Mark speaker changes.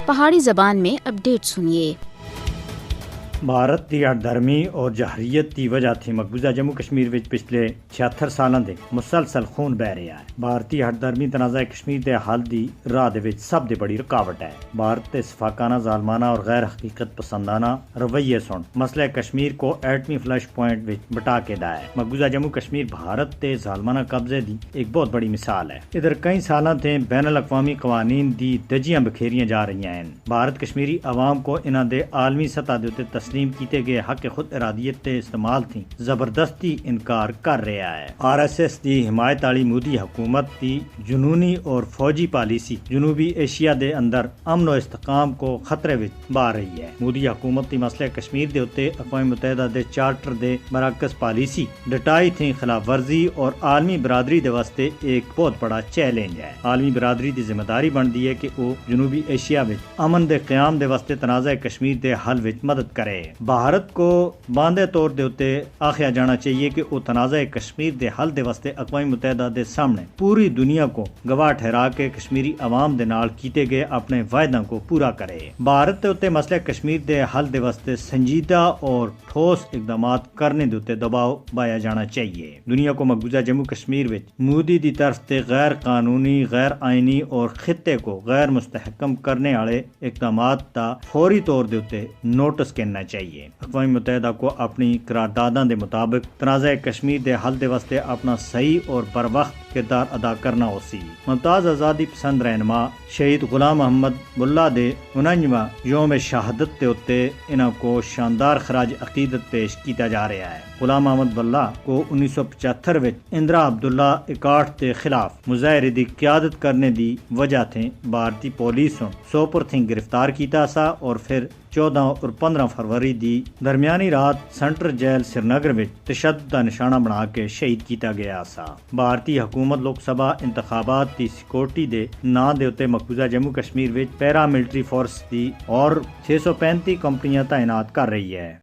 Speaker 1: پہاڑی زبان میں اپڈیٹ سنیے۔
Speaker 2: بھارت کی ہٹ درمی اور جہریت کی وجہ تھی مقبوضہ جموں کشمیر وچ پچھلے 76 سالاں دے مسلسل خون بہ رہا ہے۔ بھارتی ہٹ درمی تنازع کشمیر دے حل دی راہ دے وچ سب دے بڑی رکاوٹ ہے۔ بھارت تے سفاکانہ، ظالمانہ اور غیر حقیقت پسندانہ رویے سن مسئلہ کشمیر کو ایٹمی فلش پوائنٹ وچ بٹا کے دا ہے۔ مقبوضہ جموں کشمیر بھارت تے ظالمانہ قبضے دی ایک بہت بڑی مثال ہے۔ ادھر کئی سالاں تے بین الاقوامی قوانین دی دجیاں بکھیریاں جا رہی ہیں۔ بھارت کشمیری عوام کو انہاں دے عالمی سطح دے تے تسلیم کیتے گئے حق خود ارادیت تے استعمال تھی زبردستی انکار کر رہا ہے۔ RSS دی حمایت والی مودی حکومت دی جنونی اور فوجی پالیسی جنوبی ایشیا دے اندر امن و استحکام کو خطرے وچ با رہی ہے۔ مودی حکومت دی مسئلہ کشمیر دے اتے اقوام متحدہ دے چارٹر دے برعکس پالیسی ڈٹائی تھی خلاف ورزی اور عالمی برادری دے واسطے ایک بہت بڑا چیلنج ہے۔ عالمی برادری دی ذمہ داری بنتی ہے کہ وہ جنوبی ایشیا وچ امن دے قیام دے واسطے تنازع کشمیر دے حل وچ مدد کرے۔ بھارت کو باندھے طور دے اتے آخیا جانا چاہیے کہ وہ تنازع کشمیر دے حل دے واسطے اقوام متحدہ دے سامنے پوری دنیا کو گواہ ٹھہرا کے کشمیری عوام دے نال کیتے گئے اپنے وعدوں کو پورا کرے۔ بھارت دے اتے مسئلہ کشمیر دے حل دے واسطے سنجیدہ اور ٹھوس اقدامات کرنے دے اتے دباؤ بایا جانا چاہیے۔ دنیا کو مقبوضہ جموں کشمیر وچ مودی دی طرف تے غیر قانونی، غیر آئینی اور خطے کو غیر مستحکم کرنے والے اقدامات دا فوری طور دے اتے نوٹس کرنا چاہیے۔ اقوام متحدہ کو اپنی قرارداداں دے مطابق تنازع کشمیر دے حل دے واسطے اپنا صحیح اور بر وقت کردار ادا کرنا ہو سی۔ ممتاز آزادی پسند رہنما شہید غلام محمد بلّہ دے 49واں یوم شہادت تے اتے انہاں کو شاندار خراج عقیدت پیش کیتا جا رہا ہے۔ غلام محمد بلّہ کو 1975 وچ اندرا عبداللہ اکاٹھ کے خلاف مظاہرے دی قیادت کرنے دی وجہ تھے بھارتی پولیس سوپر تھی گرفتار کیتا سا اور پھر 14 اور 15 فروری دی درمیانی رات سینٹرل جیل سری نگر وچ تشدد کا نشانہ بنا کے شہید کیتا گیا سا۔ بھارتی حکومت لوک سبھا انتخابات دی سیکورٹی دے ناں دے اتے مقبوضہ جموں کشمیر وچ پیرا ملٹری فورس دی اور 635 کمپنیاں تعینات کر رہی ہے۔